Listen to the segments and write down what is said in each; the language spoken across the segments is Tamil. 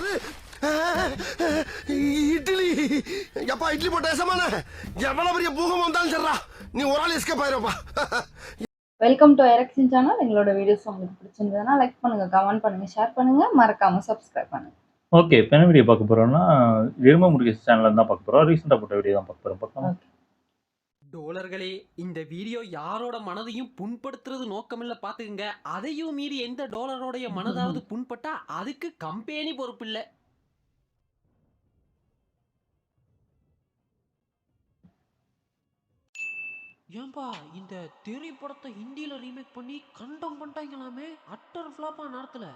என்னது இட்லி? எப்பா இட்லி போட்ட ஏசமான எவ்வளவு பெரிய பூகம் வந்தாலும் சரிடா, நீ ஒரு ஆள் எஸ்கேப் ஆயிருப்பா. வெல்கம் டு ஐரக்ஸின் சேனல். எங்களோட வீடியோஸ் உங்களுக்கு பிடிச்சிருந்ததுன்னா லைக் பண்ணுங்க, கமெண்ட் பண்ணுங்க, ஷேர் பண்ணுங்க, மறக்காம சப்ஸ்கிரைப் பண்ணுங்க. ஓகே, இப்போ என்ன வீடியோ பார்க்க போறோம்னா எரும முருகேஷ் சேனல்ல தான் பார்க்க போறோம். ரீசெண்டாக போட்ட வீடியோ தான் பார்க்க போறோம். டோலர்களே, இந்த வீடியோ யாரோட மனதையும் புண்படுத்துறது நோக்கமில்ல பாத்துக்குங்க. அதையும் மீறி எந்த டோலரோடைய மனதாவது புண்பட்டா அதுக்கு கம்பெனி பொறுப்பில்லை. ஏன்பா இந்த தெரி படத்தை ஹிந்தியில ரீமேக் பண்ணி கண்டம் பண்ணிட்டாங்களாமே, அட்டர் ஃபிளாப்பா நேரத்துல.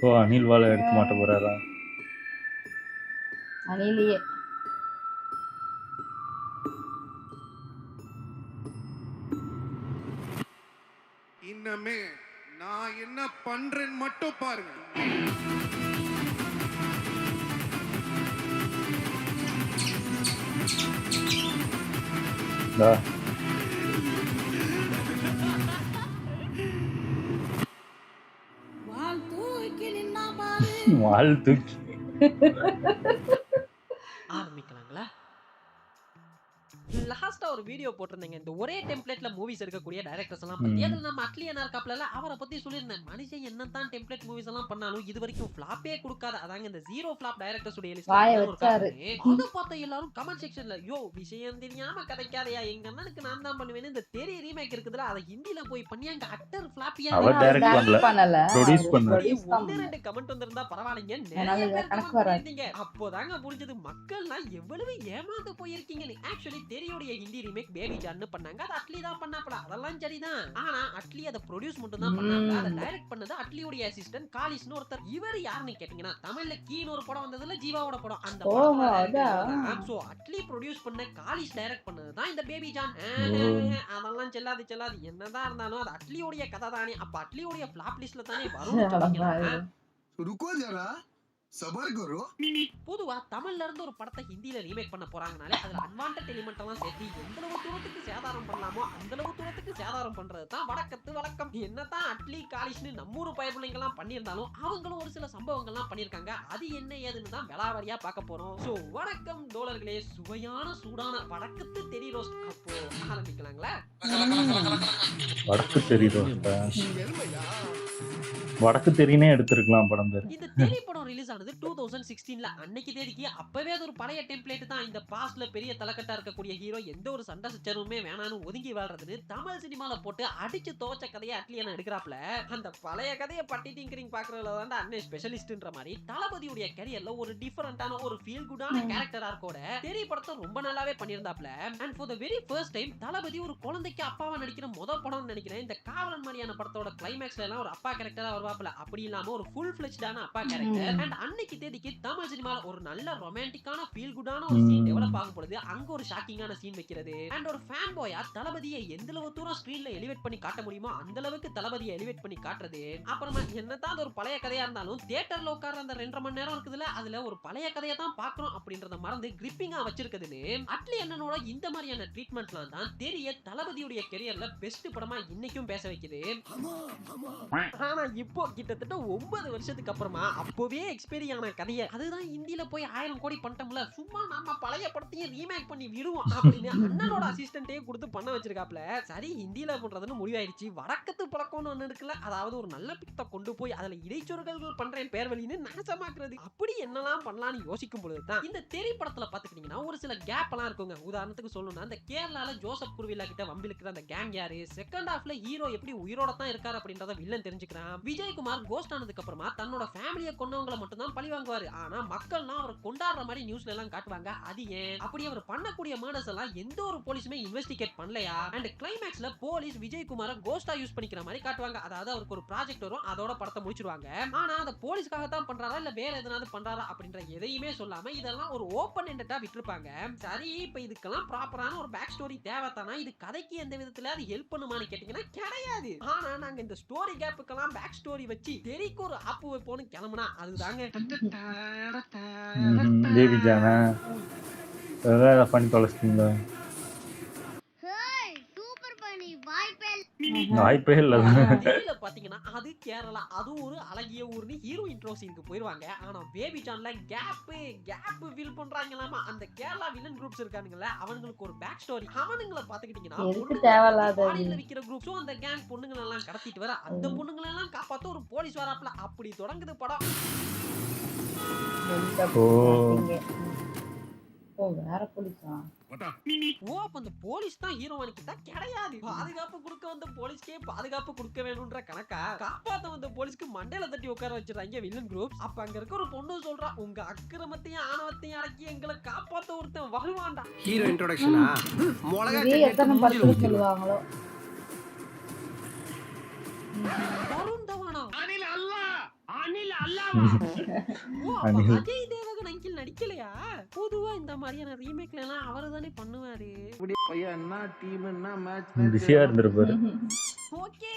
ஓ, அனில் வாழை எடுக்க மாட்ட போறாரா? அணிலேயே இன்னமே நான் என்ன பண்றேன்னு மட்டும் பாருங்க. வாழ்த்து ஆரம்பிக்கலாங்களா? லாஸ்டா ஒரு வீடியோ போட்டிருந்தேங்க, இந்த ஒரே டெம்ப்ளேட்ல மூவிஸ் எடுக்கக்கூடிய டைரக்டர்ஸ் எல்லாம் பத்தி. அதுல நம்ம அட்லி அண்ணா இருக்காப்ல, அவரை பத்தி சொல்லியிருந்தேன். மனுஷன் என்னதான் டெம்ப்ளேட் மூவிஸ் எல்லாம் பண்ணாலும் இது வரைக்கும் ஃபிளாப்பே கொடுக்காத, அதாங்க இந்த ஜீரோ ஃபிளாப் டைரக்டர்ஸ் உடைய லிஸ்ட். அத பார்த்த எல்லாரும் கமெண்ட் செக்ஷன்ல, யோ விஷயம் தெரியாம கதைக்காதயா, எங்க அண்ணனுக்கு நான் தான் பண்ணுவேன்னு இந்த தெரி ரீமேக் இருக்குதுல, அதை ஹிந்தில போய் பண்ணி அங்க அட்டர் ஃபிளாப்பியா அவர் டைரக்ட் பண்ணல, ப்ரொடியூஸ் பண்ணாரு. ஒன்னு ரெண்டு கமெண்ட் வந்திருந்தா பரவாயில்லைங்க, நிறைய பேர் கமெண்ட் பண்ணிருந்தீங்க. அப்போதாங்க புரிஞ்சது மக்கள்லாம் எவ்வளவு ஏமாந்து போயிருக்கீங்கன்னு. ஆக்சுவலி தெரியோடைய ஹிந்தி ரீமேக் பேபி ஜான்னு பண்ணாங்க, அது அட்லி தான் பண்ணாப்ல, அதெல்லாம் சரிதான். ஆனா அட்லி அதை ப்ரொடியூஸ் மட்டும் தான் பண்ணாங்க, அதை டைரக்ட் பண்ணது அட்லியோட அசிஸ்டன்ட் காலிஸ்னு ஒருத்தர். இவர் யாருன்னு கேட்டீங்கன்னா, தமிழ்ல கீன்னு ஒரு படம் வந்ததுல ஜீவாவோட படம், அந்த சோ அட்லி ப்ரொடியூஸ் பண்ண காலிஸ் டைரக்ட் பண்ணதுதான் இந்த பேபி ஜான். அதெல்லாம் செல்லாது என்னதான் இருந்தாலும் அது அட்லியோடைய கதை தானே, அப்ப அட்லியோடைய ஃபிளாப் லிஸ்ட்ல தானே வரும். ருக்கோ ஜரா சபர் கரோ. பொதுவா தமிழ்ல இருந்து ஒரு படத்தை ஹிந்தியில ரீமேக் பண்ண போறாங்கனாலே அதுல அன்வான்டட் எலிமெண்ட் எல்லாம் சேர்த்து எந்தளவு தூரத்துக்கு சேதாரம் பண்ணலாமோ அந்த அளவு தூரத்துக்கு சேதாரம் பண்றது தான் வடக்கத்து வழக்கம். என்னதான் அட்லி காலிஷ்னு நம்மூர் பயப்பிள்ளைங்க எல்லாம் பண்ணியிருந்தாலும் அவங்களும் ஒரு சில சம்பவங்கள்லாம் பண்ணியிருக்காங்க. அது என்ன ஏதுன்னு தான் விலாவரியா பார்க்க போறோம். சோ வணக்கம் டோலர்களே, சுவையான சூடான வடக்கத்து தெரி ரோஸ்ட். அப்போ ஆரம்பிக்கலாங்களா? வடக்கு தெரி ரோஸ்ட், வடக்கு தெரினே எடுத்திருக்கலாம் படம் பேர். இந்த தெரி படம் ரிலீஸ் ஆனது 2016ல. அன்னைக்கு தேதிக்கு அப்பவே அது ஒரு பழைய டெம்ப்ளேட் தான். இந்த பாஸ்ட்ல பெரிய தலக்கட்டா இருக்கக்கூடிய ஹீரோ எந்த ஒரு சண்டை சச்சரவுமே வேணான்னு ஒதுங்கி வாழ்றதுன்னு தமிழ் சினிமால போட்டு அடிச்சு துவச்ச கதையை அட்லி அண்ணா எடுக்கிறாப்ல. அந்த பழைய கதையை பட்டி டிங்கரிங் பாக்குறதுல தான் அண்ணே ஸ்பெஷலிஸ்ட்ன்ற மாதிரி தளபதியுடைய கரியர்ல ஒரு டிஃபரண்டான ஒரு ஃபீல் குடான கேரக்டர் ஆர்க்கோட தெரி படத்தை ரொம்ப நல்லாவே பண்ணியிருந்தாப்ல. And for the very first time Thalapathy ஒரு குழந்தைக்கு அப்பாவா நடிக்கிற முதல் படம்னு நினைக்கிறேன். இந்த காவலன் மாதிரியான படத்தோட கிளைமேக்ஸ்ல எல்லாம் ஒரு அப்பா கேரக்டரா வருவாப்ல, அப்படி இல்லாம ஒரு ஃபுல் ஃபிளெஜ்டான அப்பா கேரக்டர். அண்ட் அன்னைக்கு தேதிக்கு தமிழ் சினிமால ஒரு நல்ல ரொமான்டிக்கான ஃபீல் குடான ஒரு சீன் டெவலப் ஆகும் பொழுது அங்க ஒரு ஷாக்கிங்கான சீன் வைக்கிறது. அண்ட் ஒரு ஃபேன் பாயா தளபதியை எந்த அளவு தூரம் ஸ்கிரீன்ல எலிவேட் பண்ணி காட்ட முடியுமோ அந்த அளவுக்கு தளபதியை எலிவேட் பண்ணி காட்டுறது. அப்புறமா என்னதான் ஒரு பழைய கதையா இருந்தாலும் தியேட்டர்ல உட்கார்ற அந்த 2.5 மணி நேரம் இருக்குதுல, அதுல ஒரு பழைய கதையை தான் பாக்குறோம் அப்படின்றத மறந்து கிரிப்பிங்கா வச்சிருக்குதுன்னு அட்லி அண்ணனோட இந்த மாதிரியான ட்ரீட்மெண்ட்லாம் தான் தெரிய தளபதியுடைய கெரியர்ல பெஸ்ட் படமா இன்னைக்கும் பேச வைக்குது. ஆனா இப்போ கிட்டத்தட்ட 9 வருஷத்துக்கு அப்புறமா அப்பவே எக்ஸ்பீரி ஆன கதையை அதுதான் ஹிந்தியில போய் 1000 கோடி பண்ணிட்டோம்ல, சும்மா நம்ம பழைய படத்தையும் ரீமேக் பண்ணி விடுவோம் அப்படின்னு அண்ணனோட அசிஸ்டன்ட்டே கொடுத்து பண்ண வச்சிருக்காப்ல. சரி ஹிந்தியில பண்றதுன்னு முடிவாயிடுச்சு. வடக்கத்து பழக்கம்னு ஒண்ணு இருக்குல்ல, அதாவது ஒரு நல்ல பிக்த கொண்டு போய் அதுல இடைச்சொற்கள் பண்றேன் பேர் வழின்னு நாசமாக்குறது. அப்படி என்னெல்லாம் பண்ணலாம்னு யோசிக்கும் பொழுதுதான் இந்த தெரி படத்துல பாத்துக்கிட்டீங்கன்னா ஒரு சில கேப் எல்லாம் இருக்குங்க. உதாரணத்துக்கு சொல்லணும்னா இந்த கேரளால ஜோசப் குருவில்லா கிட்ட வம்பிலுக்குற அந்த கேங் யாரு, செகண்ட் ஹாஃப்ல ஹீரோ எப்படி உயிரோட தான் இருக்காரு அப்படின்றத வில்லன் தெரிஞ்சுக்கிட்டு ஆரம்பிச்சுக்கிறான். விஜயகுமார் கோஸ்ட் ஆனதுக்கு அப்புறமா தன்னோட ஃபேமிலியை கொண்டவங்களை மட்டும் தான் பழி வாங்குவாரு. ஆனா மக்கள்லாம் அவரை கொண்டாடுற மாதிரி நியூஸ்ல எல்லாம் காட்டுவாங்க. அது ஏன் அப்படி அவர் பண்ணக்கூடிய மர்டர்ஸ் எல்லாம் எந்த ஒரு போலீஸுமே இன்வெஸ்டிகேட் பண்ணலையா? அண்ட் கிளைமேக்ஸ்ல போலீஸ் விஜயகுமார கோஸ்டா யூஸ் பண்ணிக்கிற மாதிரி காட்டுவாங்க. அதாவது அவருக்கு ஒரு ப்ராஜெக்ட் வரும், அதோட படத்தை முடிச்சிருவாங்க. ஆனா அந்த போலீஸ்க்காக தான் பண்றாரா இல்ல வேற எதனாவது பண்றாரா அப்படின்ற எதையுமே சொல்லாம இதெல்லாம் ஒரு ஓபன் எண்டடா விட்டுருப்பாங்க. சரி, இப்ப இதுக்கெல்லாம் ப்ராப்பரான ஒரு பேக் ஸ்டோரி தேவைத்தானா? இது கதைக்கு எந்த விதத்துல அது ஹெல்ப் பண்ணுமான்னு கேட்டீங்கன்னா கிடையாது. ஆனா நாங்க இந்த ஸ்டோரி கேப்புக்கெல்லாம் பேக் ஸ்டோரி வச்சு தெறிக்கு ஒரு ஆப்பு வைப்போம்னு கிளம்புனா அதுதாங்க பேபி ஜானா பண்ணி தொலைச்சிட்டீங்களா? வாய்ப்பே இல்ல. தெரியல பாத்தீங்கன்னா அது கேரளா, அது ஒரு அழகிய ஊர்னு ஹீரோ இன்ட்ரோ சீனுக்கு போயிருவாங்க. ஆனா பேபி ஜான்ல கேப் ஃபில் பண்றாங்களாமா. அந்த கேரளா வில்லன் குரூப்ஸ் இருக்கானுங்கல்ல, அவங்களுக்கு ஒரு பேக் ஸ்டோரி. அவனுங்களை பாத்துக்கிட்டீங்கன்னா எதுக்கு தேவையில்லாத பாடியில விக்கிற குரூப்ஸும் அந்த கேங் பொண்ணுங்களை எல்லாம் கடத்திட்டு வர அந்த பொண்ணுங்களை எல்லாம் காப்பாத்த ஒரு போலீஸ் வராப்ல. அப்படி தொடங்குது படம். வேற போலீஸா? ஓ, அப்ப அந்த போலீஸ் தான் ஹீரோவானிக்கு தான் கிடையாது. பாதுகாப்பு கொடுக்க வந்த போலீஸ்க்கே பாதுகாப்பு கொடுக்க வேணும்ன்ற கணக்கா காப்பாத்த வந்த போலீஸ்க்கு மண்டையில தட்டி உட்கார வச்சிருக்காங்க வில்லன் குரூப். அப்ப அங்க இருக்க ஒரு பொண்ணு சொல்றா, உங்க அக்கிரமத்தையும் ஆணவத்தையும் அடக்கி எங்களை காப்பாத்த ஒருத்தன் வருவான்டா. ஹீரோ இன்ட்ரோடக்ஷனா எத்தனை படத்துல சொல்லுவாங்களோ. வருண் தவானா? ஓ, அப்ப அனில். அஜய் தேவகன் அங்கிள் நடிக்கலையா? பொதுவா இந்த மாதிரியான ரீமேக்ல எல்லாம் அவர் தானே பண்ணுவாரு. பிஸியா இருந்திருப்பாரு. ஓகே,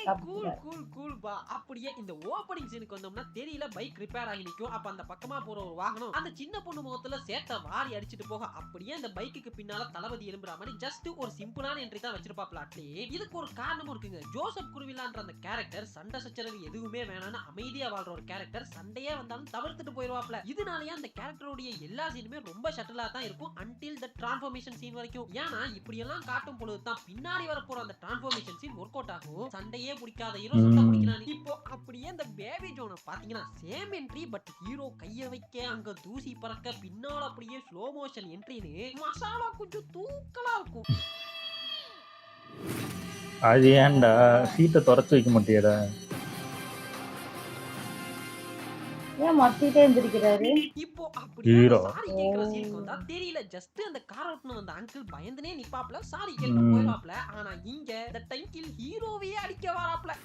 கூல் பா. அப்படியே இந்த ஓபனிங் சீனுக்கு வந்தோம்னா தெரியல பைக் ரிப்பேர் ஆகி நிக்கும். அப்ப அந்த பக்கமா போற ஒரு வாகனம் அந்த சின்ன பொண்ணு முகத்துல சேத்த வாரி அடிச்சிட்டு போக அப்படியே அந்த பைக்குக்கு பின்னால தளபதி எழும்புற மாதிரி ஜஸ்ட் ஒரு சிம்பிளான என்ட்ரி தான் வச்சிருப்பா பிளாட்லி. இதுக்கு ஒரு காரணமும் இருக்குங்க. ஜோசப் குருவிலான்ற அந்த கேரக்டர் சண்டை சச்சரவு எதுவுமே வேணாம்னு அமைதியா வாழ்ற ஒரு கேரக்டர். சண்டையே வந்தாலும் தவிர்த்துட்டு போயிருவாப்ல. இதனாலயே அந்த கேரக்டரோட எல்லா சீனுமே ரொம்ப ஷட்டிலா தான் இருக்கும் அன்டில் த டிரான்ஸ்ஃபர்மேஷன் சீன் வரைக்கும். ஏன்னா இப்படி எல்லாம் காட்டும் பொழுது தான் பின்னாடி வரப்போற அந்த டிரான்ஸ்ஃபர்மேஷன் சீன் ஒர்க் அவுட் ஆகும். சண்டையே பிடிக்காத ஹீரோ சண்டை பிடிக்கிறான். இப்போ அப்படியே அந்த பேபி ஜோனை பாத்தீங்கன்னா சேம் என்ட்ரி, பட் ஹீரோ கைய வைக்க அங்க தூசி பறக்க பின்னால அப்படியே ஸ்லோ மோஷன் என்ட்ரின்னு மசாலா கொஞ்சம் தூக்கலா இருக்கும். அது ஏன்டா சீட்டை துறச்சு வைக்க மாட்டியடா? ஏன் மத்திட்டே எந்திரிக்கிறாரு? இப்போ அப்படியே ஹீரோ. சாரி கேக்குற சீனுக்கு வந்தா தெரியல, ஜஸ்ட் அந்த கார் ஓட்டுன வந்த அங்கிள் பயந்துனே நிப்பாப்ல, சாரி கேட்டு போயிராப்ல. ஆனா இங்க இந்த டைட்டில் ஹீரோவையே அடிக்க வராப்ல.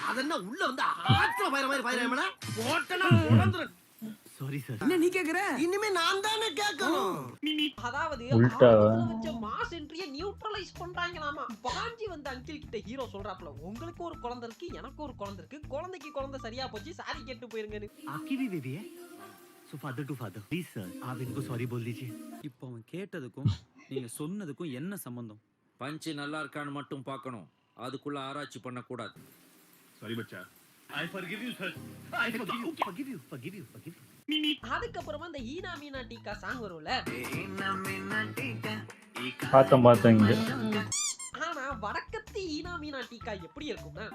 அதென்ன உள்ள வந்து ஆற்ற பயிர மாதிரி பயிரமல போட்டனா உடந்துரு. Sorry sir. என்ன நீ கேக்குற? இனிமே நான் தானே கேட்கணும். அதாவது உல்டா. ஆரம்பத்துல வச்ச மாஸ் என்ட்ரியை நியூட்ரலைஸ் பண்றாங்களாமா. பாஞ்சி வந்த அங்கிள் கிட்ட ஹீரோ சொல்றாப்ல, உங்களுக்கு ஒரு குழந்தை இருக்கு, எனக்கு ஒரு குழந்தை இருக்கு, குழந்தைக்கு குழந்தை சரியா போச்சு, சாரி கேட்டு போயிருங்கன்னு. आपकी भी बेबी है so father to father please sir आप इनको सॉरी बोल दीजिए. இப்போ அவன் கேட்டதுக்கும் நீங்க சொன்னதுக்கும் என்ன சம்பந்தம்? பஞ்சு நல்லா இருக்கான்னு மட்டும் பார்க்கணும், அதுக்குள்ள ஆராய்ச்சி பண்ணக்கூடாது. Sorry Bachcha. I forgive you sir. I forgive you. அதுக்கப்புறமா இந்த ஈனா மீனா டீக்கா சாங் வரும்ல, பார்த்தேன் இங்க. ஆனா வடக்கத்து ஈனா மீனா டீக்கா எப்படி இருக்கும்னா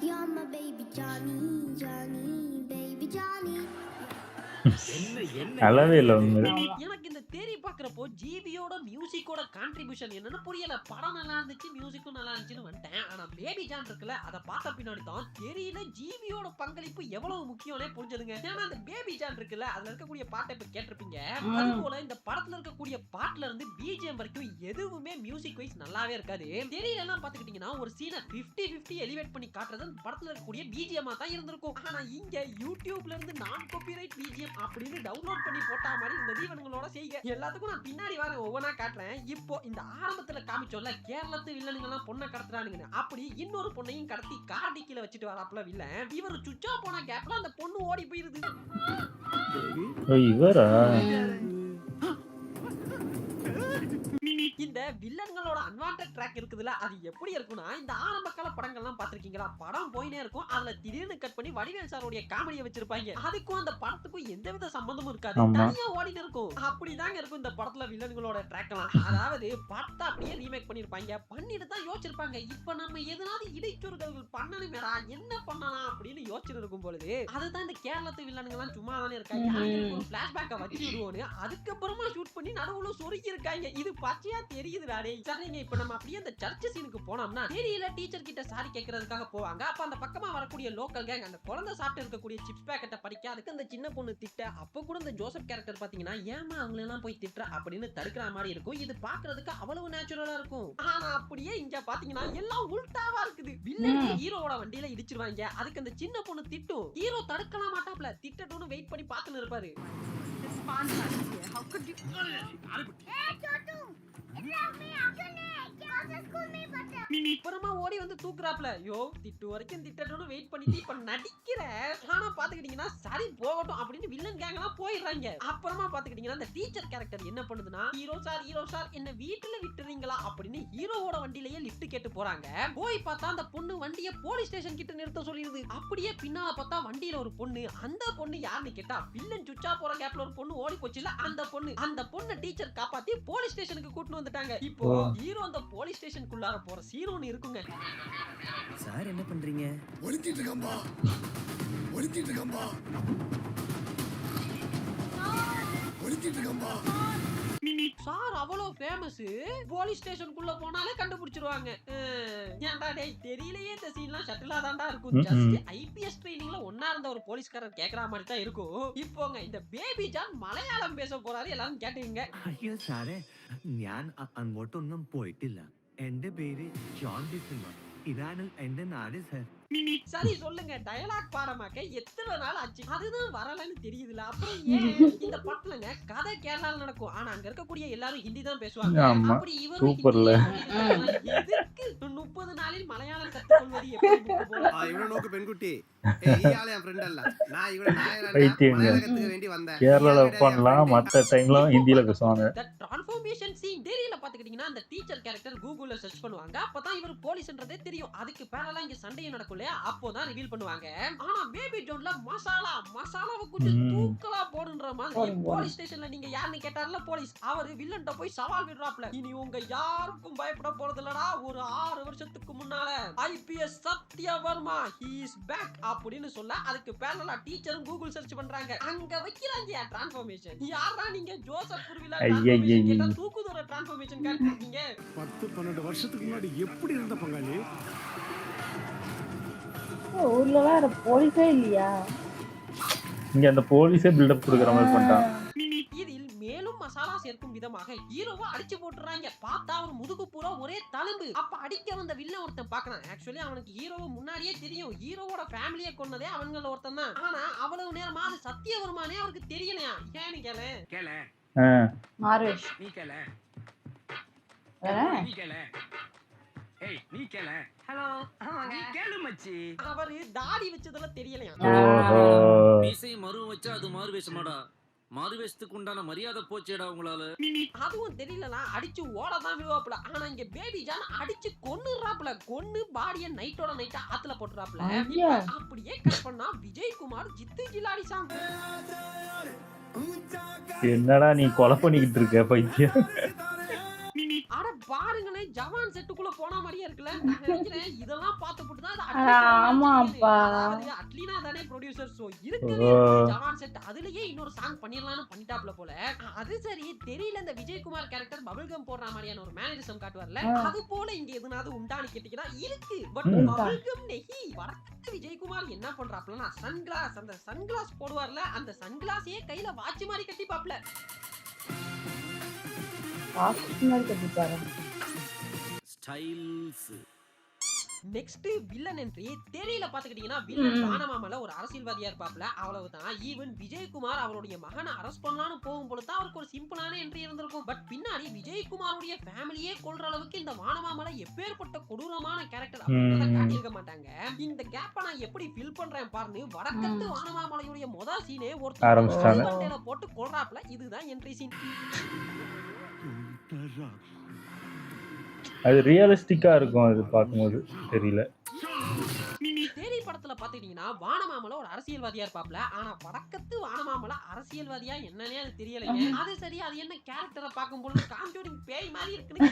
நல்லாவே இல்லை உண்மையில. எனக்கு இந்த தேரி பாக்குறப்போ ஜிபியோட மியூசிக்கோட கான்ட்ரிபியூஷன் என்னன்னு புரியல. படம் நல்லா இருந்துச்சு, மியூசிக்கும் நல்லா இருந்துச்சுன்னு வந்துட்டேன். ஆனா பேபி ஜான் இருக்குல்ல, அதை பார்த்த பின்னாடி தான் தெரியல ஜிபியோட பங்களிப்பு எவ்வளவு முக்கியம்னே புரிஞ்சதுங்க. ஏன்னா அந்த பேபி ஜான் இருக்குல்ல, அதுல இருக்கக்கூடிய பாட்டை இப்ப கேட்டிருப்பீங்க. அது போல இந்த படத்துல இருக்கக்கூடிய பாட்டுல இருந்து பிஜிஎம் வரைக்கும் எதுவுமே மியூசிக் வைஸ் நல்லாவே இருக்காது. தெரியல எல்லாம் பாத்துக்கிட்டீங்கன்னா ஒரு சீனை 50-50 எலிவேட் பண்ணி காட்டுறது அந்த படத்துல இருக்கக்கூடிய பிஜிஎம் தான் இருந்திருக்கும். ஆனா இங்க யூடியூப்ல இருந்து நான் காப்பிரைட் பிஜிஎம் அப்படின்னு டவுன்லோட் பண்ணி போட்டா மாதிரி இந்த தீவனங்களோட செய்க. எல்லாத்துக்கும் நான் பின்னாடி வரேன், ஒவ்வொன்றா காட்டுறேன். இப்போ இந்த ஆரம்பத்துல காமிச்சோம்ல கேரளத்து வில்லனுங்க எல்லாம் பொண்ணை கடத்துறானுங்க, அப்படி இன்னொரு பொண்ணையும் கடத்தி கார்டிக்கில வச்சுட்டு வராப்ல வில்லன். இவர் சுச்சா போன கேப்ல அந்த பொண்ணு ஓடி போயிருது. இவரா? இந்த வில்லன்களோட அன்வான்டட் ட்ராக் இருக்குதுல, அது எப்படி இருக்கும்னா இந்த ஆரம்ப கால படங்கள்லாம் பாத்திருக்கீங்களா? படம் போயினே இருக்கும், அதுல திடீர்னு கட் பண்ணி வடிவேல் சாரோட காமெடியை வச்சிருப்பாங்க. அதுக்கும் அந்த படத்துக்கும் எந்தவித சம்பந்தமும் இருக்காது, தனியா ஓடிட்டு இருக்கும். அப்படிதாங்க இருக்கும் இந்த படத்துல வில்லன்களோட ட்ராக் எல்லாம். அதாவது படத்தை அப்படியே ரீமேக் பண்ணிருப்பாங்க, பண்ணிட்டு தான் யோசிச்சிருப்பாங்க இப்ப நம்ம எதனாவது இடைச்சொருகள் பண்ணணுமேடா, என்ன பண்ணலாம் அப்படின்னு யோசிச்சுட்டு இருக்கும் பொழுது அதுதான் இந்த கேரளத்து வில்லனுங்க எல்லாம் சும்மா தானே இருக்காங்க, ஒரு பிளாஷ்பேக்கை வச்சு விடுவோன்னு அதுக்கப்புறமா ஷூட் பண்ணி நடுவுல சொருக்கி இருக்காங்க. இது பச்சையா தெரியுது. சரிங்க, இப்ப நம்ம அப்படியே இந்த சர்ச் சீனுக்கு போனோம்னா தெரியல டீச்சர் கிட்ட சாரி கேட்கறதுக்காக போவாங்க. அப்ப அந்த பக்கமா வரக்கூடிய லோக்கல் கேங் அந்த குழந்தை சாப்பிட்டு இருக்கக்கூடிய சிப்ஸ் பேக்கெட்டை படிக்க அதுக்கு அந்த சின்ன பொண்ணு திட்ட அப்ப கூட இந்த ஜோசப் கேரக்டர் பாத்தீங்கன்னா ஏமா அவங்கள எல்லாம் போய் திட்டுற அப்படின்னு தடுக்கிற மாதிரி இருக்கும். இது பாக்குறதுக்கு அவ்வளவு நேச்சுரலா இருக்கும். ஆனா அப்படியே இங்க பாத்தீங்கன்னா எல்லாம் உல்டாவா இருக்குது. வில்லன் ஹீரோவோட வண்டியில இடிச்சிருவாங்க. அதுக்கு அந்த சின்ன பொண்ணு திட்டும். ஹீரோ தடுக்கலாம் மாட்டாப்ல. திட்டட்டும்னு வெயிட் பண்ணி பார்த்துன்னு இருப்பாரு. அப்புறமா ஓடி வந்து தூக்குறாப்ல. யோ திட்டு வரைக்கும் திட்டட்டும்னு வெயிட் பண்ணிட்டு இப்ப நடிக்கிற. ஆனா பாத்துக்கிட்டீங்கன்னா சரி போகட்டும் அப்படின்னு வில்லன் கேங் எல்லாம் போயிடுறாங்க. அப்புறமா பாத்துக்கிட்டீங்கன்னா அந்த டீச்சர் கேரக்டர் என்ன பண்ணுதுன்னா ஹீரோ சார் என்ன வீட்டுல விட்டுறீங்களா அப்படின்னு ஹீரோவோட வண்டியிலேயே லிஃப்ட் கேட்டு போறாங்க. போய் பார்த்தா அந்த பொண்ணு வண்டியை போலீஸ் ஸ்டேஷன் கிட்ட நிறுத்த சொல்லிடுது. அப்படியே பின்னால பார்த்தா வண்டியில ஒரு பொண்ணு. அந்த பொண்ணு யாருன்னு கேட்டா வில்லன் சுச்சா போற கேப்ல ஒரு பொண்ணு ஓடி போச்சுல அந்த பொண்ணு டீச்சர் காப்பாத்தி போலீஸ் ஸ்டேஷனுக்கு கூட்டிட்டு வந்துட்டாங்க. இப்போ ஹீரோ அந்த போலீஸ் ஸ்டேஷனுக்குள்ளார போற சீன் ஒன்னு இருக்குங்க. சார் என்ன பண்றீங்க? ஒளித்திட்டு இருக்கம்பா. சார் அவ்வளவு ஃபேமஸ். போலீஸ் ஸ்டேஷனுக்குள்ள போனாலே கண்டுபிடிச்சிருவாங்க. ஏன்டா டேய் தெரியலையே இந்த சீன்லாம் ஷட்டிலா தான்டா இருக்கும். ஜஸ்ட் ஐபிஎஸ் ட்ரெய்னிங்ல ஒண்ணா இருந்த ஒரு போலீஸ்காரர் கேக்குற மாதிரி தான் இருக்கும். இப்போங்க இந்த பேபி ஜான் மலையாளம் பேச போறாரு. எல்லாரும் கேட்டுங்க. അയ്യോ സാറേ ഞാൻ അങ്ങോട്ടൊന്നും പോയിട്ടില്ല. എന്റെ പേര് ജോൺ ഡി സിൽവ. ഇതാണ് എന്റെ നാട് സാർ. சரி சொல்லுங்க டயலாக் பாடமாக்க எத்தனை நாள் ஆச்சு? அதுதான் வரலன்னு தெரியுதுல. அப்புறம் ஏன் இந்த படத்துலங்க கதை கேரளால நடக்கும். ஆனா அங்க இருக்கக்கூடிய எல்லாரும் ஹிந்தி தான் பேசுவாங்க. அப்படி இவரும் எதுக்கு 30 நாளில் மலையாளம் கத்துக்கொள்வது எப்படி? இவனை நோக்கு பெண்குட்டி. இயால என் ஃப்ரெண்ட் அல்ல. நான் இவனை மலையாளம் கத்துக்க வேண்டி வந்தேன். கேரளால பண்ணலாம், மத்த டைம்ல ஹிந்தில பேசுவாங்க. The transformation scene தெரியல பாத்துக்கிட்டீங்கன்னா அந்த டீச்சர் கேரக்டர் கூகுள்ல சர்ச் பண்ணுவாங்க. அப்பதான் இவர் போலீஸ்ன்றதே தெரியும். அதுக்கு பேரலா இங்க சண்டையும் நடக்கும். அப்போதான் ரிவீல் பண்ணுவாங்க. ஆனா பேபி ஜோன்ல மசாலாவை கொஞ்சம் தூக்கலா போடுன்ற மாதிரி போலீஸ் ஸ்டேஷன்ல நீங்க யாருன்னு கேட்டார்ல போலீஸ் அவரு வில்லன்ட்ட போய் சவால் விடுறாப்ல. இனி உங்க யாருக்கும் பயப்பட போறது இல்லடா. ஒரு 6 வருஷத்துக்கு முன்னால ஐபிஎஸ் சத்யவர்மா he is back அப்படின்னு சொல்ல அதுக்கு பேரலா டீச்சரும் கூகுள் சர்ச் பண்றாங்க. அங்க வைக்கிறாங்க டிரான்ஸ்ஃபர்மேஷன். யாரா நீங்க ஜோசப் குருவிலா கேட்டா தூக்குதோர டிரான்ஸ்ஃபர்மேஷன் காட்டுறீங்க. 10-12 வருஷத்துக்கு முன்னாடி எப்படி இருந்த பங்காளி? ஊர்ல வேற போலீஸே இல்லையா? இங்க அந்த போலீஸே பில்டப் கொடுக்குற மாதிரி பண்ணிட்டான். இதில் மேலும் மசாலா சேர்க்கும் விதமாக ஹீரோவை அடிச்சு போட்டுறாங்க. பார்த்தா அவர் முதுகு பூரா ஒரே தழும்பு. அப்ப அடிக்க வந்த வில்லன் ஒருத்தன் பார்க்கறான். ஆக்சுவலி அவனுக்கு ஹீரோவை முன்னாடியே தெரியும். ஹீரோவோட ஃபேமிலியை கொன்னதே அவங்கள ஒருத்தன் தான். ஆனா அவ்வளவு நேரமா அது சத்தியவர்மானே அவருக்கு தெரியலையா? ஏன்னு கேளு மார்வேஷ் நீ கேள வேற நீ கேள ஏய் நீ கேள ஹலோ நீ கேளு மச்சி. அவரு தாடி வச்சதெல்லாம் தெரியலையா? மீசை மறு வச்சா அது மாறு வேஷமாடா. மாறு வேஷத்துக்கு உண்டான மரியாதை போச்சேடா உங்களால. அதுவும் தெரியலனா அடிச்சு ஓடதான் விழுவாப்ல. ஆனா இங்க பேபி ஜான் அடிச்சு கொன்னுறாப்ல. கொன்னு பாடிய நைட்டோட நைட்டா ஆத்துல போட்டுறாப்ல. அப்படியே கட் பண்ணா விஜயகுமார் ஜித்து ஜிலாடி சாங். என்னடா நீ கொலை பண்ணிக்கிட்டு இருக்க பைத்தியம்? அட பாருங்களே ஜவான் செட்டுக்குள்ள போன மாதிரியே இருக்குல்ல. நான் நினைக்கிறேன் இதெல்லாம் பார்த்துட்டு தான் ஆமாப்பா. அதாவது அட்லீனா தானே ப்ரொடியூசர். சோ இருக்குது ஜவான் செட். அதுலயே இன்னொரு சாங் பண்ணிரலாம்னு பண்ணிட்டாப்ல போல. அது சரி தெரியல. இந்த விஜயகுமார் கேரக்டர் பபிள்கம் போடுற மாதிரியான ஒரு மேனரிசம் காட்டுவார்ல. அது போல இங்க எதுனாவது உண்டான்னு கேட்டீங்கன்னா இருக்கு. But bubblegum நெஹி. வடக்கு விஜயகுமார் என்ன பண்றாப்லனா சன்கிளாஸ். அந்த சன்கிளாஸ் போடுவார்ல. அந்த சன்கிளாஸையே கையில வாட்ச் மாதிரி கட்டிப்பாப்ல. ஸ்டைல்ஸ். நெக்ஸ்ட் வில்லன் என்ட்ரி தெரியல பாத்துக்கிட்டீங்கன்னா வில்லன் வானமாமல ஒரு அரசியல்வாதியா இருப்பாப்ல. அவ்வளவுதான். ஈவன் விஜயகுமார் அவருடைய மகனை அரெஸ்ட் பண்ணலாம்னு போகும்போது தான் அவருக்கு ஒரு சிம்பிளான என்ட்ரி இருந்திருக்கும். பட் பின்னாடி விஜயகுமாருடைய ஃபேமிலியே கொல்ற அளவுக்கு இந்த வானமாமல எப்பேற்பட்ட கொடூரமான கேரக்டர் அப்படின்றத காட்டியிருக்க மாட்டாங்க. இந்த கேப்பை நான் எப்படி ஃபில் பண்றேன் பாருன்னு வடக்கத்து வானமாமலையுடைய முதல் சீனே ஒருத்தர் போட்டு கொல்றாப்ல. இதுதான் என்ட்ரி சீன். அது ரியலிஸ்டிக்கா இருக்கும். அது பார்க்கும்போது தெரியல. தேரி படத்துல பாத்துக்கிட்டீங்கன்னா வானமாமல ஒரு அரசியல்வாதியா இருப்பாப்ல. ஆனா வடக்கத்து வானமாமல அரசியல்வாதியா என்னன்னே அது தெரியலைங்க. அது சரி அது என்ன கேரக்டரை பார்க்கும்போது காஞ்சூரிங் பேய் மாதிரி இருக்குன்னு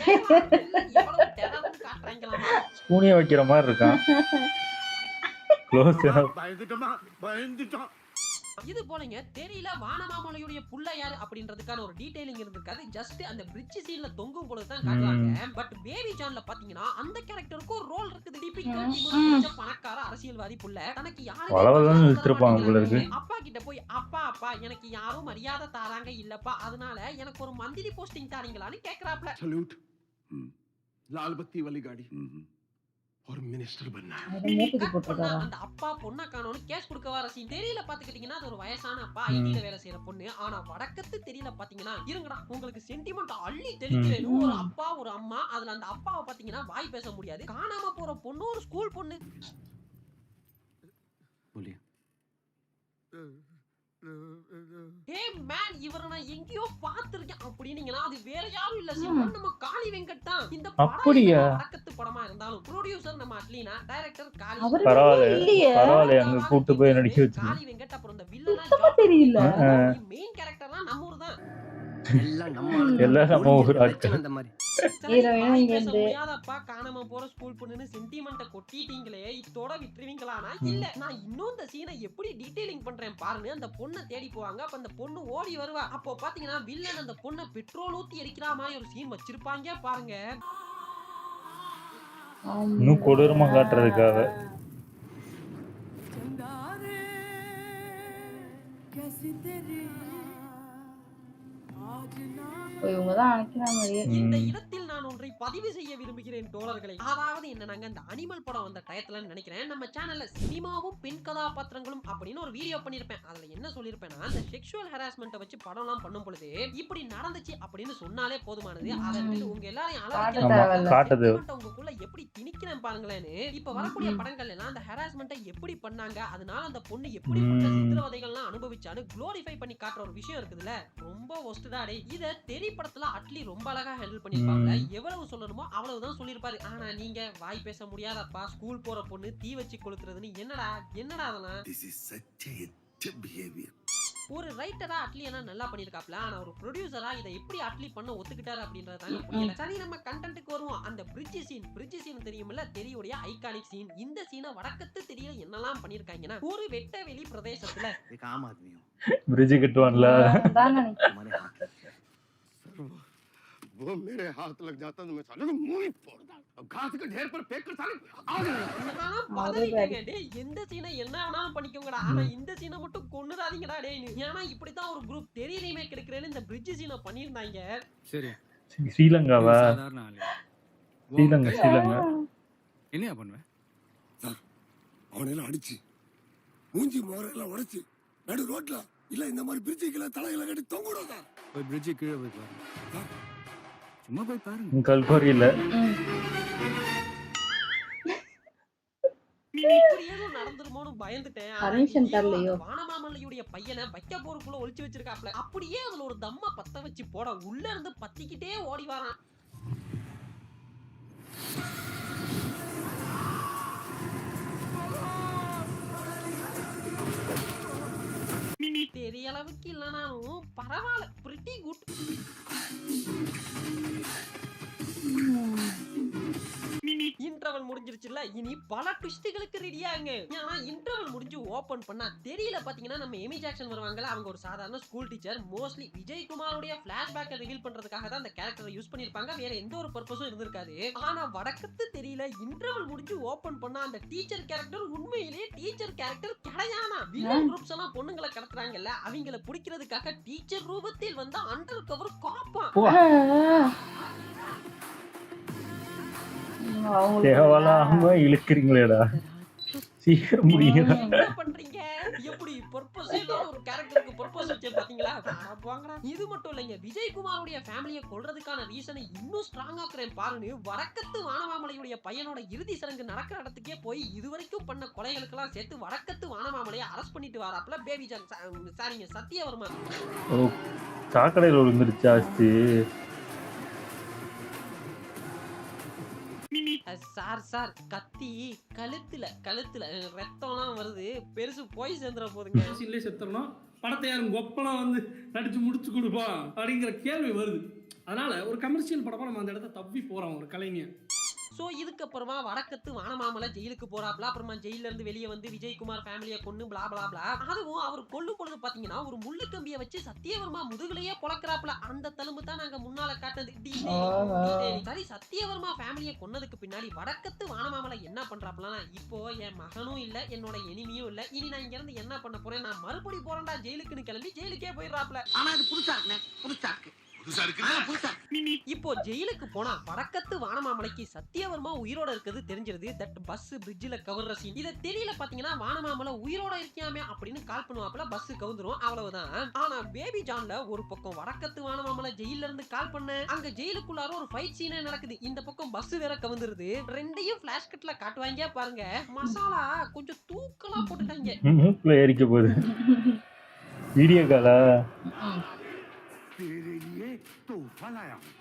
எவ்வளவு டெரர்னு காட்டுறாங்களாமா. ஸ்பூனிய வைக்கிற மாதிரி இருக்கான். க்ளோஸ் பயந்துட்டோம். இது போலங்க தெரியல வானமாமலையுடைய புள்ள யாரு அப்படின்றதுக்கான ஒரு டீடைலிங் இருந்திருக்காது. ஜஸ்ட் அந்த பிரிட்ஜ் சீன்ல தொங்கும் பொழுது தான் காட்டுவாங்க. பட் பேபி ஜான்ல பாத்தீங்கன்னா அந்த கேரக்டருக்கு ஒரு ரோல் இருக்குது. டிபிக்கல் பணக்கார அரசியல்வாதி புள்ள தனக்கு வளவலன்னு இழுத்துருப்பாங்க போல இருக்கு. அப்பா கிட்ட போய் அப்பா எனக்கு யாரும் மரியாதை தாராங்க இல்லப்பா, அதனால எனக்கு ஒரு மந்திரி போஸ்டிங் தாரீங்களான்னு கேக்குறாப்ல. सल्यूट लाल बत्ती वाली गाड़ी और मिनिस्टर बनना है। மூக்குத்தி போட்டிருக்காரா? அந்த அப்பா பொண்ணை காணோன்னு கேஸ் கொடுக்க வர சீன் தெரியல பாத்துக்கிட்டீங்கன்னா அது ஒரு வயசான அப்பா ஐடில வேலை செய்யற பொண்ணு. ஆனா வடக்கத்து தெரியல பாத்தீங்கன்னா இருங்கடா உங்களுக்கு சென்டிமெண்ட் அள்ளி தெளிக்கிறேன். ஒரு அப்பா ஒரு அம்மா, அதுல அந்த அப்பாவை பாத்தீங்கன்னா வாய் பேச முடியாது. காணாம போற பொண்ணு ஒரு ஸ்கூல் பொண்ணு. बोलिए ஹே மேன் இவரை நான் எங்கேயோ பாத்துருக்கேன் அப்படின்னீங்கன்னா அது வேற யாரும் இல்ல சிவன் நம்ம காளி வெங்கட் தான். இந்த அப்படியா? வடக்கத்து படமா இருந்தாலும் ப்ரொடியூசர் நம்ம அட்லீனா, டைரக்டர் காளி. அவரு பரவாயில்ல இல்லையே. பரவாயில்ல, அங்க கூட்டு போய் நடிக்க வச்சு. காளி வெங்கட் அப்புறம் இந்த வில்லனா சுத்தமா தெரியல. மெயின் கேரக்டர்லாம் நம்ம ஊர் தான். எல்லாம் நம்ம எல்லாம் நம்ம ஊர் ஆட்கள். அந்த மாதிரி ஹீரோயினும் இங்க இருந்து. முடியாதப்பா காணாம போற ஸ்கூல் பொண்ணுன்னு சென்டிமெண்ட்ட கொட்டிட்டீங்களே, இதோட விட்டுருவீங்களானா? இல்ல நான் இன்னும் இந்த சீனை எப்படி டீடைலிங் பண்றேன் பாருங்க. அந்த பொண்ணை தேடி போவாங்க. அப்ப அந்த பொண்ணு ஓடி வருவா. அப்போ பாத்தீங்கன்னா வில்லன் அந்த பொண்ணை பெட்ரோல் ஊத்தி எரிக்கிற மாதிரி ஒரு சீன் வச்சிருப்பாங்க பாருங்க. இன்னும் கொடூரமா காட்டுறதுக்காக. இவங்கதான் அணைக்கிற மாதிரியே. இந்த இடத்தில் நான் ஒன்றை பதிவு செய்ய விரும்புகிறேன் தோழர்களே. அதாவது என்னன்னாங்க, இந்த அனிமல் படம் வந்த டயத்துல நினைக்கிறேன் நம்ம சேனல்ல சினிமாவும் பெண் கதாபாத்திரங்களும் அப்படின்னு ஒரு வீடியோ பண்ணிருப்பேன். அதுல என்ன சொல்லிருப்பேன்னா, அந்த செக்ஷுவல் ஹராஸ்மெண்ட் வச்சு படம் எல்லாம் பண்ணும் பொழுது இப்படி நடந்துச்சு அப்படின்னு சொன்னாலே போதுமானது. அதை உங்க எல்லாரையும் காட்டுது உங்களுக்குள்ள எப்படி திணிக்கிறேன் பாருங்களேன்னு. இப்ப வரக்கூடிய படங்கள் எல்லாம் அந்த ஹராஸ்மெண்ட்டை எப்படி பண்ணாங்க, அதனால அந்த பொண்ணு எப்படி சித்திரவதைகள்லாம் அனுபவிச்சான்னு குளோரிஃபை பண்ணி காட்டுற ஒரு விஷயம் இருக்குதுல்ல, ரொம்ப ஒஸ்டா. இத தெரி படத்துல அட்லி ரொம்ப அழகா ஹேண்டில் பண்ணிருப்பாங்க. எவ்வளவு சொல்லணுமோ அவ்வளவுதான் சொல்லிருப்பாரு. ஆனா நீங்க வாய் பேச முடியாதப்பா ஸ்கூல் போற பொண்ணு தீ வச்சு கொளுத்துறதுன்னு என்னடா அதெல்லாம். ஒரு ரைட்டரா அட்லி எல்லாம் நல்லா பண்ணிருக்காப்ல. ஆனா ஒரு ப்ரொடியூசரா இதை எப்படி அட்லி பண்ண ஒத்துக்கிட்டாரு அப்படின்றதாங்க புரியல. சரி நம்ம கண்டென்ட்க்கு வருவோம். அந்த பிரிட்ஜ் சீன் தெரியுமில்ல, தெரியுடைய ஐகானிக் சீன். இந்த சீனை வடக்கத்து தெரியல என்னெல்லாம் பண்ணிருக்காங்கன்னா, ஒரு வெட்ட வெளி பிரதேசத்துல एक आम आदमी हूँ பிரிட்ஜ் கட்டுவான்ல. हमारे हाथ वो मेरे हाथ लग जाता तो मैं साले को मुंह ही फोड़ता। अब घास के ढेर पर फेंक कर साले आग लगा। எந்த சீனை என்ன வேணாலும் பண்ணிக்கோங்கடா, ஆனா இந்த சீனை மட்டும் கொன்னுடாதீங்கடா டேய். ஏன்னா இப்படித்தான் ஒரு குரூப் தெரிய ரீமேக் எடுக்கிறேன்னு இந்த பிரிட்ஜ் சீனை பண்ணிருந்தாங்க. சரி ஸ்ரீலங்காவா? சாதாரண ஆளு ஸ்ரீலங்கா என்னையா பண்ணுவேன்? அவனெல்லாம் அடிச்சு மூஞ்சி மோரெல்லாம் உடைச்சு நடு ரோட்ல இல்ல இந்த மாதிரி பிரிட்ஜுக்குள்ள தலைகளை கட்டி தொங்கிடும் சார். போய் பிரிட்ஜு கீழே போய் பாருங்க, சும்மா போய் பாருங்க. கல்கோரியில இப்படி ஏதோ நடந்துருமோன்னு பயந்துட்டேன். பர்மிஷன் தரலையோ? வானமாமல்லியுடைய பையனை வைக்க போறதுக்குள்ள ஒளிச்சு வச்சிருக்காப்ல. அப்படியே அதுல ஒரு தம்மா பத்த வச்சு போட உள்ள இருந்து பத்திக்கிட்டே ஓடி வரான். பெரிய அளவுக்கு இல்லனாலும் பரவாயில்ல, பிரிட்டி குட். இன்டர்வல் முடிஞ்சிருச்சுல, இனி பல ட்விஸ்ட்களுக்கு ரெடியாங்க. ஏன்னா இன்டர்வல் முடிஞ்சு ஓபன் பண்ணா தெரியல பாத்தீங்கன்னா நம்ம எமி ஜாக்சன் வருவாங்கல, அவங்க ஒரு சாதாரண ஸ்கூல் டீச்சர். மோஸ்ட்லி விஜய் குமாரோட பிளாஷ்பேக்கை ரிவீல் பண்றதுக்காக தான் அந்த கேரக்டரை யூஸ் பண்ணிருப்பாங்க. வேற எந்த ஒரு பர்பஸும் இருந்திருக்காது. ஆனா வடக்கத்து தெரியல இன்டர்வல் முடிஞ்சு ஓபன் பண்ணா அந்த டீச்சர் கேரக்டர் உண்மையிலேயே டீச்சர் கேரக்டர் கிடையானா. வில்லன் குரூப்ஸ் எல்லாம் பொண்ணுங்களை கடத்துறாங்கல்ல, அவங்கள பிடிக்கிறதுக்காக டீச்சர் ரூபத்தில் வந்து அண்டர் கவர் காப்பா. தேவலாம இழுக்கிறீங்களேடா, சீக்கிரம் முடியும். என்ன பண்றீங்க? எப்படி பர்பஸே இல்லாத ஒரு கேரக்டருக்கு பர்பஸ் வச்சே பாத்தீங்களா? வாங்கடா. இது மட்டும் இல்லைங்க, விஜய் குமாரோட ஃபேமிலியை கொல்றதுக்கான ரீசனை இன்னும் ஸ்ட்ராங் ஆக்குறேன் பாருன்னு வடக்கத்து வானமாமலையுடைய பையனோட இறுதி சடங்கு நடக்கிற இடத்துக்கே போய் இதுவரைக்கும் பண்ண கொலைகளுக்கெல்லாம் சேர்த்து வடக்கத்து வானமாமலையை அரெஸ்ட் பண்ணிட்டு வராப்ல பேபி ஜான். சாரிங்க, சத்தியவர்மன். ஓ, சாக்கடையில் விழுந்துருச்சு ஆஸ்தி. சார் கத்தி கழுத்துல ரத்தம்லாம் வருது, பெருசு போய் சேர்ந்துட போதுங்க. செத்துறணும் படத்தை யாரும் கொப்பலாம் வந்து நடிச்சு முடிச்சு கொடுப்பான் அப்படிங்கிற கேள்வி வருது. அதனால ஒரு கமர்ஷியல் படமா நம்ம அந்த இடத்த தப்பி போறோம் ஒரு கலைஞர். சோ இதுக்கப்புறமா வடக்கத்து வானமாமலை ஜெயிலுக்கு போறாப்ல. அப்புறமா ஜெயில இருந்து வெளியே வந்து விஜயகுமார் ஃபேமிலியை கொண்டு blah blah blah. அதுவும் அவர் கொல்லும் பொழுது பாத்தீங்கன்னா ஒரு முள்ளு கம்பியை வச்சு சத்தியவர்மா முதுகுலையே பொளக்குறாப்ல. அந்த தழும்பு தான் நாங்க முன்னால காட்டுனது. சரி, சத்தியவர்மா ஃபேமிலியை கொன்னதுக்கு பின்னாடி வடக்கத்து வானமாமலை என்ன பண்றாப்லனா, இப்போ என் மகனும் இல்ல, என்னோட எனிமியும் இல்ல, இனி நான் இங்க இருந்து என்ன பண்ண போறேன், நான் மறுபடியும் போறேன்டா ஜெயிலுக்குன்னு கிளம்பி ஜெயிலுக்கே போயிடுறாப்ல. ஆனா இது புதுசா இருக்குண்ணே, புதுசா இருக்கு. இப்போ ஜெயிலுக்கு போனா வடக்கத்து வானமாமலைக்கு சத்தியவர்மா உயிரோட இருக்கிறது தெரிஞ்சிருது. தட் பஸ் பிரிட்ஜ்ல கவர்ற சீன். இத தெரியல பாத்தீங்கன்னா வானமாமலை உயிரோட இருக்கியாமே அப்படின்னு கால் பண்ணுவாப்ல. பஸ் கவுந்துரும், அவ்வளவுதான். ஆனா பேபி ஜான்ல ஒரு பக்கம் வடக்கத்து வானமாமலை ஜெயில இருந்து கால் பண்ண, அங்க ஜெயிலுக்குள்ளார ஒரு ஃபைட் சீனே நடக்குது. இந்த பக்கம் பஸ் வேற கவுந்துருது. ரெண்டையும் பிளாஷ் கட்ல காட்டுவாங்க பாருங்க. மசாலா கொஞ்சம் தூக்கலா போட்டுட்டாங்க. மூக்குல ஏறிக்க போகுது. வீடியோ காலா? तेरे लिए तोहफा लाया हूं।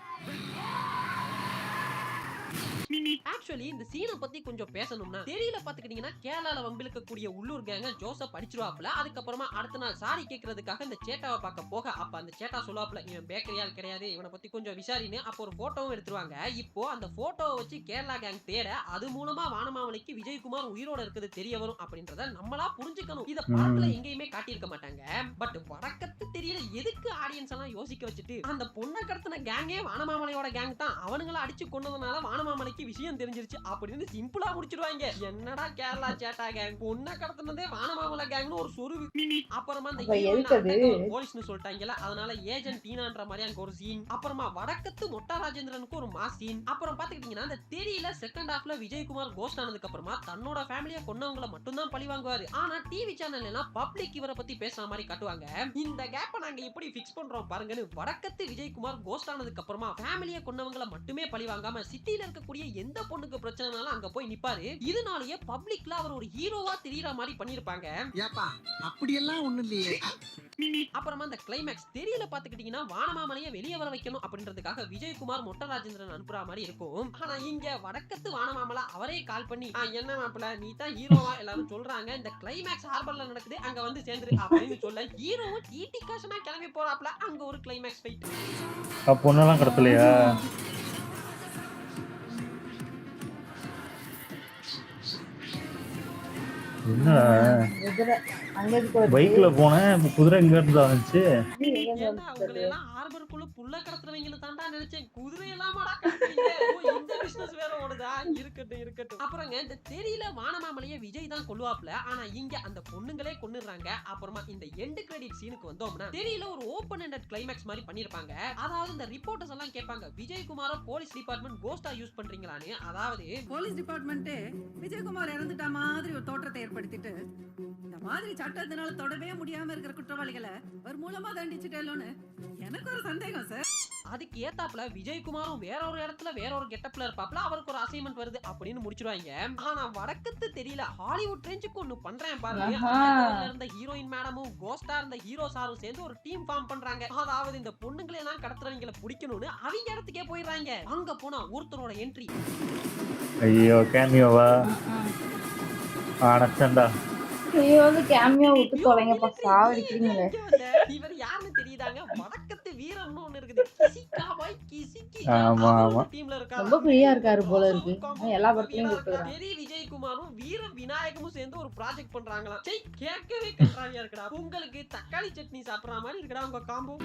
ஆக்சுவலி இந்த சீனை பத்தி கொஞ்சம் பேசணும்னா, தெரியல பாத்துக்கிட்டீங்கன்னா கேரளால வம்பிழுக்கக்கூடிய உள்ளூர் கேங்க ஜோசப் அடிச்சிருவாப்ல. அதுக்கப்புறமா அடுத்த நாள் சாரி கேட்கறதுக்காக இந்த சேட்டாவை பார்க்க போக, அப்ப அந்த சேட்டா சொல்லுவாப்ல, இவன் பேக்கரியால் கிடையாது, இவனை பத்தி கொஞ்சம் விசாரின்னு. அப்போ ஒரு போட்டோவும் எடுத்துருவாங்க. இப்போ அந்த போட்டோவை வச்சு கேரளா கேங் தேட, அது மூலமா வானமாமலைக்கு விஜயகுமார் உயிரோட இருக்குது தெரிய வரும் அப்படின்றத நம்மளா புரிஞ்சுக்கணும். இத படத்துல எங்கேயுமே காட்டியிருக்க மாட்டாங்க. பட் வடக்கத்து தெரியல எதுக்கு ஆடியன்ஸ் எல்லாம் யோசிக்க வச்சுட்டு, அந்த பொண்ணை கடத்தின கேங்கே வானமாமலையோட கேங் தான், அவனுங்களை அடிச்சு கொண்டதுனால வானமாமலைக்கு விஷயம் தெரிஞ்சிருச்சு அப்படின்னு சிம்பிளா முடிச்சிடுவாங்க. என்னடா கேரளா சேட்டா கேங், பொண்ணை கடத்தினதே வானமாமலை கேங்னு ஒரு சொருவு. அப்புறமா அந்த போலீஸ்னு சொல்லிட்டாங்கல, அதனால ஏஜென்ட் டீனான்ற மாதிரி அங்க ஒரு சீன். அப்புறமா வடக்கத்து மொட்டா ராஜேந்திரனுக்கு ஒரு மாஸ் சீன். அப்புறம் பாத்துக்கிட்டீங்கன்னா அந்த தெரியல செகண்ட் ஹாஃப்ல விஜயகுமார் கோஸ்ட் ஆனதுக்கு அப்புறமா தன்னோட ஃபேமிலியை கொன்னவங்களை மட்டும் தான் பழி வாங்குவாரு. ஆனா டிவி சேனல் எல்லாம் பப்ளிக் இவரை பத்தி பேசுற மாதிரி காட்டுவாங்க. இந்த கேப்ப நாங்க எப்படி பிக்ஸ் பண்றோம் பாருங்கன்னு வடக்கத்து விஜயகுமார் கோஸ்ட் ஆனதுக்கு அப்புறமா ஃபேமிலியை கொன்னவங்களை மட்டுமே பழி வாங்காம சிட்டில இருக்கக்கூடிய எந்த பொண்ணுக்கு பிரச்சனைனாலும் அங்க போய் நிப்பாரு. இதனாலேயே பப்ளிக்ல அவர் ஒரு ஹீரோவா தெரியற மாதிரி பண்ணிருப்பாங்க. ஏப்பா அப்படி எல்லாம் ஒண்ணு இல்லையே. அப்புறமா அந்த கிளைமேக்ஸ் தெரியல பாத்துக்கிட்டீங்கன்னா வானமாமலையை வெளியே வர வைக்கணும் அப்படின்றதுக்காக விஜயகுமார் மொட்டை ராஜேந்திரன் அனுப்புற மாதிரி இருக்கும். ஆனா இங்க வடக்கத்து வானமாமலை அவரே கால் பண்ணி, என்ன மாப்பிள்ள நீ தான் ஹீரோவா எல்லாரும் சொல்றாங்க, இந்த கிளைமேக்ஸ் ஹார்பர்ல நடக்குது, அங்க வந்து சேர்ந்துரு அப்படின்னு சொல்ல ஹீரோவும் டிடி காஷனா கிளம்பி போறாப்ல. அங்க ஒரு கிளைமேக்ஸ் ஃபைட். பொண்ணெல்லாம் கடத்தலையா? என்ன பைக்ல போனேன், குதிரை எங்க இருந்து வந்துச்சு? உங்களை எல்லாம் ஹார்பருக்குள்ள புள்ள கடத்துறவங்கள தாண்டா நினைச்சேன், குதிரை எல்லாமாடா கடத்துறீங்க. இந்த பிசினஸ் வேற ஓடுதா? இருக்கட்டும் இருக்கட்டும். அப்புறங்க இந்த தெரியல வானமாமலையை விஜய் தான் கொல்லுவாப்ல. ஆனா இங்க அந்த பொண்ணுங்களே கொன்னுறாங்க. அப்புறமா இந்த எண்ட் கிரெடிட் சீனுக்கு வந்தோம்னா தெரியல ஒரு ஓபன் எண்டட் கிளைமேக்ஸ் மாதிரி பண்ணிருப்பாங்க. அதாவது இந்த ரிப்போர்ட்டர்ஸ் எல்லாம் கேட்பாங்க, Vijayakumara police department Costa use பண்றீங்களான்னு. அதாவது போலீஸ் டிபார்ட்மெண்ட் விஜயகுமார் இறந்துட்ட மாதிரி ஒரு தோற்றத்தை ஏற்படுத்திட்டு இந்த மாதிரி சட்டத்தினால தொடவே முடியாம இருக்கிற குற்றவாளிகளை ஒரு மூலமா தண்டிச்சுட்டேன்னு எனக்கு ஒரு சந்தேகம் சார். அதுக்கு ஏத்தாப்புல விஜயகுமாரும் வேற ஒரு இடத்துல வேற ஒரு கெட்டப்ல இருப்பாப்ல, அவருக்கு ஒரு அசைன்மெண்ட் வருது அப்படின்னு முடிச்சிருவாங்க. ஆனா வடக்கத்து தெரியல ஹாலிவுட் ரேஞ்சுக்கு ஒண்ணு பண்றேன் பாருங்க. இருந்த ஹீரோயின் மேடமும் கோஸ்டா இருந்த ஹீரோ சாரும் சேர்ந்து ஒரு டீம் ஃபார்ம் பண்றாங்க. அதாவது இந்த பொண்ணுங்களை எல்லாம் கடத்துறவங்களை பிடிக்கணும்னு அவங்க இடத்துக்கே போயிடுறாங்க. அங்க போனா ஒருத்தரோட என்ட்ரி. ஐயோ கேமியோவா? அடச்சண்டா. ஐயோ வந்து கேமியோ விட்டு தொலைங்கப்பா, சாவடிக்கிறீங்களே. இவர் யாருன்னு தெரியுதாங்க? வடக்கத்து வீரம்னு ஒண்ணு இருக்குது. கிசிகாபாய் கிசிகி. ஆமா ஆமா. டீம்ல இருக்காரு. ரொம்ப ஃப்ரீயா இருக்காரு போல இருக்கு. எல்லா படத்துலயும் கூப்பிடுறாங்க. பெரிய விஜயகுமாரும் வீர விநாயகமும் சேர்ந்து ஒரு ப்ராஜெக்ட் பண்றாங்களாம். சே கேட்கவே கன்றாவியா இருக்குடா. உங்களுக்கு தக்காளி சட்னி சாப்பிடுற மாதிரி இருக்குடா உங்க காம்போ.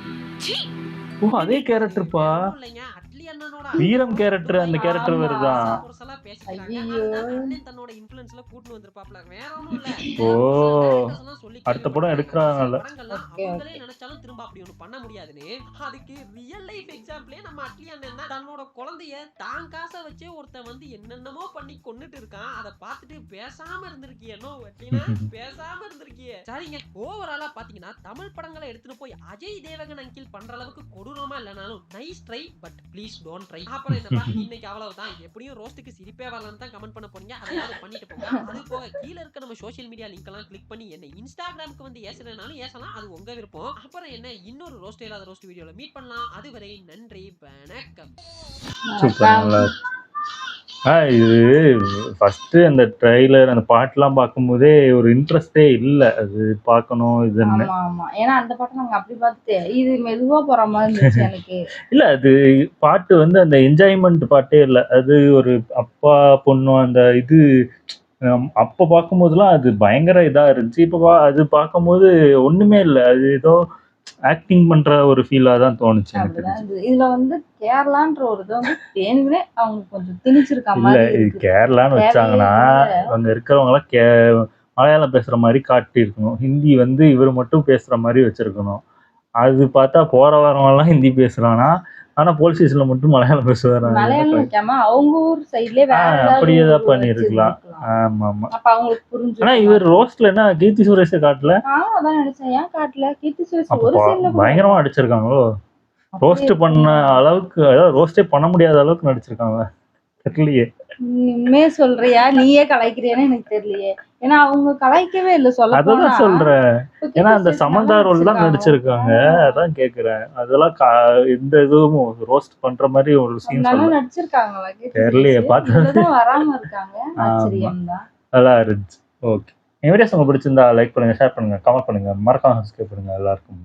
ஓ அதே கேரக்டர்ப்பா. இல்லங்க அட்லி அண்ணனோட வீரம் கேரக்டர், அந்த கேரக்டர் வருதான். ஒருசலா பேசிக்கிறாங்க. அண்ணன் தன்னோட இன்ஃப்ளூயன்ஸ்ல கூட்டி வந்திருப்பாப்ல. வேற ஒண்ணும் இல்ல. ஓ அடுத்த படம் எடுக்கறாங்கல. அவங்களே நினைச்சாலும் திரும்ப அப்படி ஒண்ணு பண்ண முடியாதுன்னு. அதுக்கு ரியல் லைஃப் எக்ஸாம்பிளே நம்ம அட்லி அண்ணன் தான். தன்னோட குழந்தைய தான் காசை வச்சு ஒருத்தன் வந்து என்னென்னமோ பண்ணி கொன்னுட்டு இருக்கான். அதை பார்த்துட்டு பேசாம இருந்திருக்கியோ அட்லினா? பேசாம இருந்திருக்கிய. சரிங்க, ஓவராலா பாத்தீங்கன்னா தமிழ் படங்களை எடுத்துட்டு போய் அஜய் தேவகன் அங்கிள் பண்ற அளவுக்கு கொடூரமா இல்லனாலும் nice try, but please don't try. அப்புறம் என்னப்பா இன்னைக்கு அவ்வளவுதான். எப்படியும் ரோஸ்ட்டுக்கு சிரிப்பே வரலன்னு தான் கமெண்ட் பண்ண போறீங்க. அதையாவது பண்ணிட்டு போங்க. அது போக கீழே இருக்க நம்ம சோஷியல் மீடியா லிங்க் எல்லாம் கிளிக் பண்ணி என்ன இன்ஸ்டாகிராமுக்கு வந்து ஏசலனாலும் ஏசலாம், அது உங்க விருப்பம். அப்புறம் என்ன இன்னொரு ரோஸ்ட் இல்லாத ரோஸ்ட் வீடியோல மீட் பண்ணலாம். அதுவரை நன்றி, வணக்கம். சூப்பர். இது ஃபர்ஸ்ட்டு அந்த ட்ரெய்லர் அந்த பாட்டுலாம் பார்க்கும்போதே ஒரு இன்ட்ரெஸ்டே இல்லை அது பார்க்கணும் இதுன்னு. ஆமா ஆமா. ஏன்னா அந்த பாட்டை நாங்க அப்படி பார்த்துட்டு இது மெதுவா போற மாதிரி இருந்துச்சு எனக்கு. இல்லை அது பாட்டு வந்து அந்த என்ஜாய்மெண்ட் பாட்டே இல்லை. அது ஒரு அப்பா பொண்ணு அந்த இது அப்போ பார்க்கும்போதெல்லாம் அது பயங்கர இதாக இருந்துச்சு. இப்போ அது பார்க்கும்போது ஒன்றுமே இல்லை. அது ஏதோ ஆக்டிங் பண்ணுற ஒரு ஃபீலாக தான் தோணுச்சு எனக்கு. அப்படிதான் இருந்தது. இதுல வந்து கேரளான்ற ஒரு இதை வந்து வேணும்னே அவங்க கொஞ்சம் திணிச்சிருக்க இல்லை மாதிரி இது இருக்குது. கேரளான்னு வச்சாங்கன்னா தேவையே இல்ல. அங்கே இருக்கிறவங்களாம் மலையாளம் பேசுகிற மாதிரி காட்டியிருக்கணும். ஹிந்தி வந்து இவர் மட்டும் பேசுகிற மாதிரி வச்சுருக்கணும். அது பார்த்தா போகிற வரவங்கலாம் ஹிந்தி பேசுகிறானா, ஆனால் போலீஸ் ஸ்டேஷனில் மட்டும் மலையாளம் பேசுவாங்க. மலையாளம் வைக்காம அவங்க ஊர் சைட்லயே வேற ஏதாவது அப்படியே தான் ஊர் பண்ணியிருக்கலாம். வச்சிருந்துருக்கலாம். ஆமாம் ஆமாம். அப்ப அவங்களுக்கு ஆனால் புரிஞ்சிருக்கும். இவர் ரோஸ்ட்ல என்ன கீர்த்தி சுரேஷை காட்டல. நானும் அதான் நினைச்சேன், ஏன் காட்டல கீர்த்தி சுரேஷ் அப்போ ஒரு சீன்ல கூட பயங்கரமாக அடிச்சிருக்காங்களோ. ரோஸ்ட் பண்ண அளவுக்கு அதாவது ரோஸ்டே பண்ண முடியாத அளவுக்கு நடிச்சிருக்காங்க. தெரியலையே. உண்மையே சொல்றியா நீயே கலாய்க்கிறியான்னு எனக்கு தெரியலையே. ஏன்னா அவங்க கலாய்க்கவே இல்லை சொல்ல போனா. அதான் சொல்றேன். இப்ப ஏன்னா கீர்த்தி அந்த சுரேஷ் சமந்தா நல்லா ரோல் தான் நடிச்சிருக்காங்க. நடிச்சிருக்காங்க. அதான் கேக்குறேன். அதெல்லாம் எந்த இதுவும் ரோஸ்ட் பண்ற மாதிரி ஒரு சீன் நல்லா சொல்ல நடிச்சிருக்காங்களா கீர்த்தி தெரியலையே. சுரேஷ்? பார்த்து இதுலதான் வராம இருக்காங்க. ஆமா ஆச்சரியம் தான். நல்லா இருந்துச்சு. ஓகே. இந்த வீடியோஸ் உங்களுக்கு பிடிச்சிருந்தா லைக் பண்ணுங்க, ஷேர் பண்ணுங்க, கமெண்ட் பண்ணுங்க, மறக்காம சப்ஸ்கிரைப் பண்ணுங்க எல்லாருக்கும்.